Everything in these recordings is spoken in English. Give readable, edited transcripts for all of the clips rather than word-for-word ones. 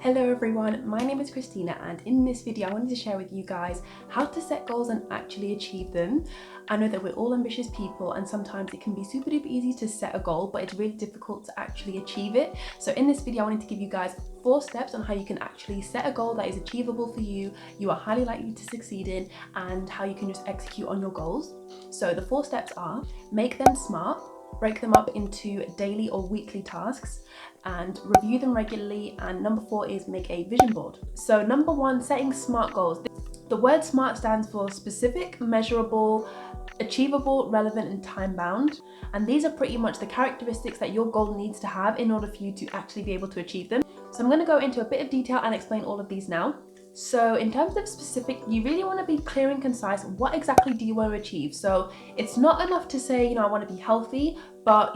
Hello everyone, my name is Christina and in this video I wanted to share with you guys how to set goals and actually achieve them. I know that we're all ambitious people and sometimes it can be super duper easy to set a goal, but it's really difficult to actually achieve it. So in this video I wanted to give you guys 4 steps on how you can actually set a goal that is achievable for you, you are highly likely to succeed in, and how you can just execute on your goals. So the 4 steps are: make them smart, break them up into daily or weekly tasks, and review them regularly. And number 4 is make a vision board. So number 1, setting SMART goals. The word SMART stands for specific, measurable, achievable, relevant, and time-bound. And these are pretty much the characteristics that your goal needs to have in order for you to actually be able to achieve them. So I'm going to go into a bit of detail and explain all of these now. So in terms of specific, you really want to be clear and concise. What exactly do you want to achieve? So it's not enough to say, I want to be healthy, but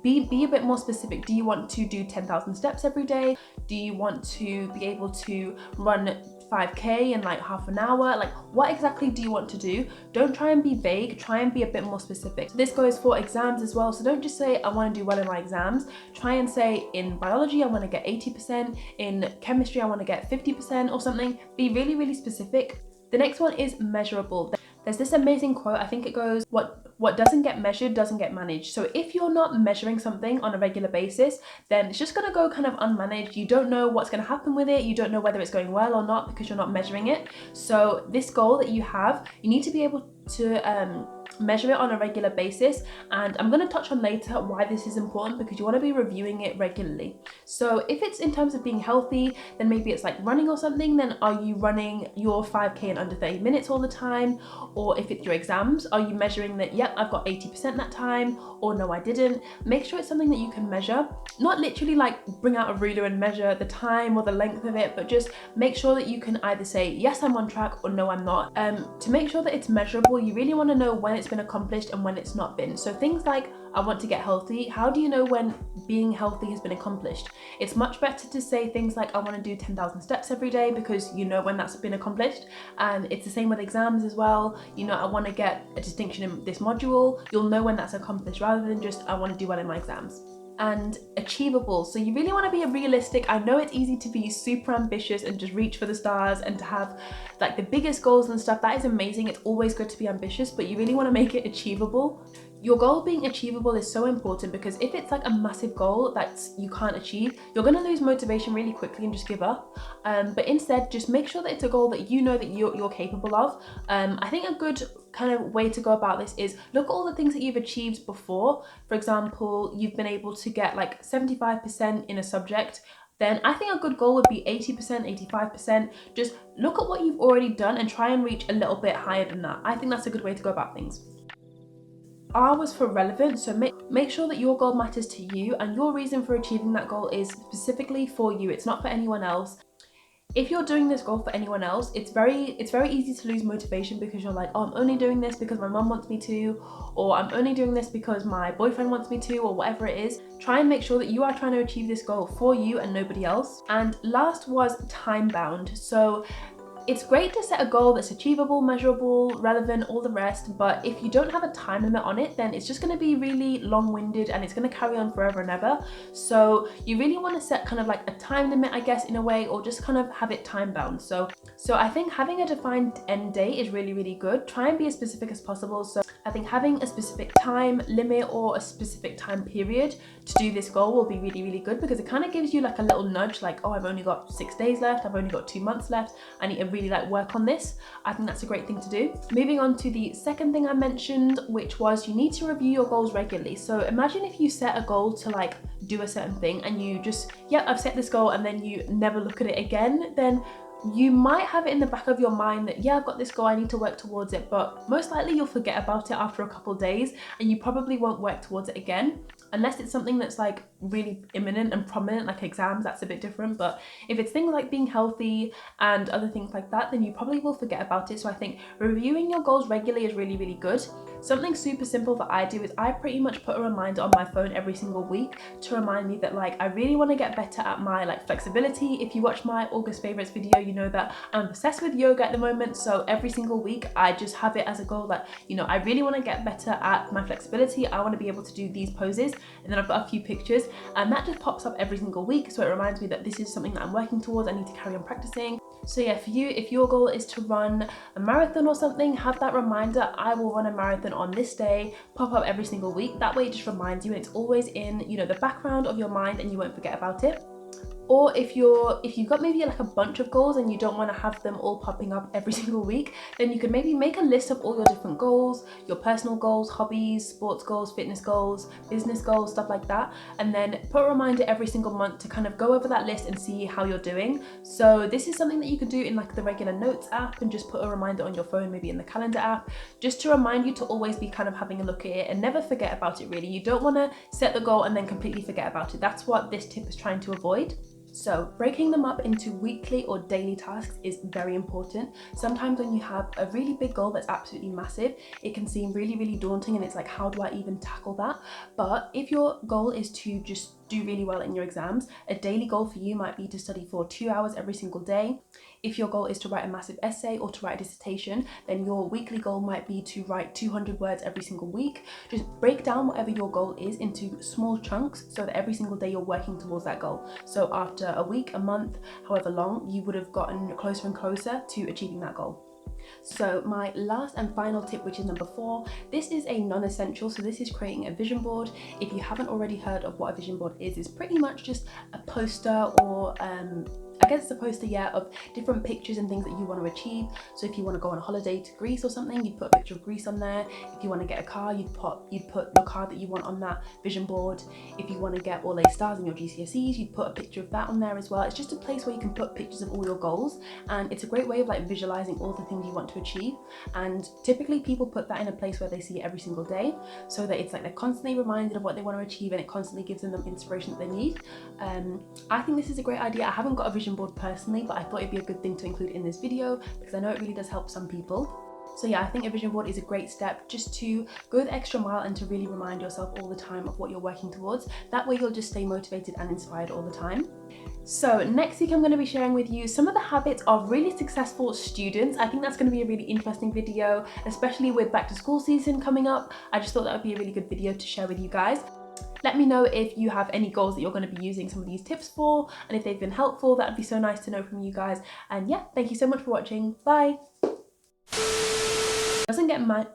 be a bit more specific. Do you want to do 10,000 steps every day? Do you want to be able to run 5k in like half an hour? Like, what exactly do you want to do? Don't try and be vague, try and be a bit more specific. This goes for exams as well. So don't just say I want to do well in my exams. Try and say in biology I want to get 80%, in chemistry I want to get 50% or something. Be really, really specific. The next one is measurable. There's this amazing quote, I think it goes, what doesn't get measured doesn't get managed. So if you're not measuring something on a regular basis, then it's just gonna go kind of unmanaged. You don't know what's gonna happen with it. You don't know whether it's going well or not because you're not measuring it. So this goal that you have, you need to be able to measure it on a regular basis, and I'm going to touch on later why this is important, because you want to be reviewing it regularly. So if it's in terms of being healthy, then maybe it's like running or something. Then are you running your 5k in under 30 minutes all the time? Or if it's your exams, are you measuring that, yep, I've got 80% that time, or no, I didn't? Make sure it's something that you can measure, not literally like bring out a ruler and measure the time or the length of it, but just make sure that you can either say yes, I'm on track, or no, I'm not. To make sure that it's measurable, you really want to know when it's been accomplished and when it's not been. So things like, I want to get healthy. How do you know when being healthy has been accomplished? It's much better to say things like, I want to do 10,000 steps every day, because you know when that's been accomplished. And it's the same with exams as well. I want to get a distinction in this module. You'll know when that's accomplished, rather than just, I want to do well in my exams. And achievable. So you really want to be realistic. I know it's easy to be super ambitious and just reach for the stars and to have like the biggest goals and stuff. That is amazing. It's always good to be ambitious, but you really want to make it achievable. Your goal being achievable is so important, because if it's like a massive goal that you can't achieve, you're going to lose motivation really quickly and just give up. But instead, just make sure that it's a goal that you know that you're capable of. I think a good kind of way to go about this is look at all the things that you've achieved before. For example, you've been able to get like 75% in a subject. Then I think a good goal would be 80%, 85%. Just look at what you've already done and try and reach a little bit higher than that. I think that's a good way to go about things. R was for relevant, so make sure that your goal matters to you and your reason for achieving that goal is specifically for you. It's not for anyone else. If you're doing this goal for anyone else, it's very easy to lose motivation, because you're like, oh, I'm only doing this because my mum wants me to, or I'm only doing this because my boyfriend wants me to, or whatever it is. Try and make sure that you are trying to achieve this goal for you and nobody else. And last was time bound. So it's great to set a goal that's achievable, measurable, relevant, all the rest, but if you don't have a time limit on it, then it's just going to be really long-winded and it's going to carry on forever and ever. So you really want to set kind of like a time limit, I guess, in a way, or just kind of have it time bound. So I think having a defined end date is really, really good. Try and be as specific as possible. So I think having a specific time limit or a specific time period to do this goal will be really, really good, because it kind of gives you like a little nudge, like, oh, I've only got 6 days left, I've only got 2 months left, I need to really like work on this. I think that's a great thing to do. Moving on to the second thing I mentioned, which was you need to review your goals regularly. So imagine if you set a goal to like do a certain thing and you just, yeah, I've set this goal, and then you never look at it again, then you might have it in the back of your mind that, yeah, I've got this goal, I need to work towards it, but most likely you'll forget about it after a couple of days and you probably won't work towards it again, unless it's something that's like really imminent and prominent, like exams. That's a bit different. But if it's things like being healthy and other things like that, then you probably will forget about it. So I think reviewing your goals regularly is really, really good. Something super simple that I do is I pretty much put a reminder on my phone every single week to remind me that like I really want to get better at my like flexibility. If you watch my August favorites video, you know that I'm obsessed with yoga at the moment, so every single week I just have it as a goal that, you know, I really want to get better at my flexibility. I want to be able to do these poses, and then I've got a few pictures, and that just pops up every single week, so it reminds me that this is something that I'm working towards. I need to carry on practicing. So yeah, for you, if your goal is to run a marathon or something, have that reminder, I will run a marathon on this day, pop up every single week. That way it just reminds you, and it's always in, you know, the background of your mind, and you won't forget about it. Or if you've got maybe like a bunch of goals and you don't want to have them all popping up every single week, then you could maybe make a list of all your different goals, your personal goals, hobbies, sports goals, fitness goals, business goals, stuff like that, and then put a reminder every single month to kind of go over that list and see how you're doing. So this is something that you could do in like the regular notes app, and just put a reminder on your phone, maybe in the calendar app, just to remind you to always be kind of having a look at it and never forget about it really. You don't want to set the goal and then completely forget about it. That's what this tip is trying to avoid. So breaking them up into weekly or daily tasks is very important. Sometimes when you have a really big goal that's absolutely massive, it can seem really, really daunting, and it's like, how do I even tackle that? But if your goal is to just do really well in your exams, a daily goal for you might be to study for 2 hours every single day. If your goal is to write a massive essay or to write a dissertation, then your weekly goal might be to write 200 words every single week. Just break down whatever your goal is into small chunks so that every single day you're working towards that goal. So after a week, a month, however long, you would have gotten closer and closer to achieving that goal. So my last and final tip, which is number 4, this is a non-essential. So this is creating a vision board. If you haven't already heard of what a vision board is, it's pretty much just a poster, or I guess it's a poster, yeah, of different pictures and things that you want to achieve. So if you want to go on a holiday to Greece or something, you'd put a picture of Greece on there. If you want to get a car, you'd put the car that you want on that vision board. If you want to get all A stars in your GCSEs, you'd put a picture of that on there as well. It's just a place where you can put pictures of all your goals, and it's a great way of like visualizing all the things you want to achieve. And typically people put that in a place where they see it every single day, so that it's like they're constantly reminded of what they want to achieve, and it constantly gives them the inspiration that they need. I think this is a great idea. I haven't got a vision board personally, but I thought it'd be a good thing to include in this video because I know it really does help some people. So yeah, I think a vision board is a great step just to go the extra mile and to really remind yourself all the time of what you're working towards. That way you'll just stay motivated and inspired all the time. So next week I'm going to be sharing with you some of the habits of really successful students. I think that's going to be a really interesting video, especially with back to school season coming up. I just thought that would be a really good video to share with you guys. Let me know if you have any goals that you're going to be using some of these tips for, and if they've been helpful. That would be so nice to know from you guys. And yeah, thank you so much for watching. Bye. Doesn't get my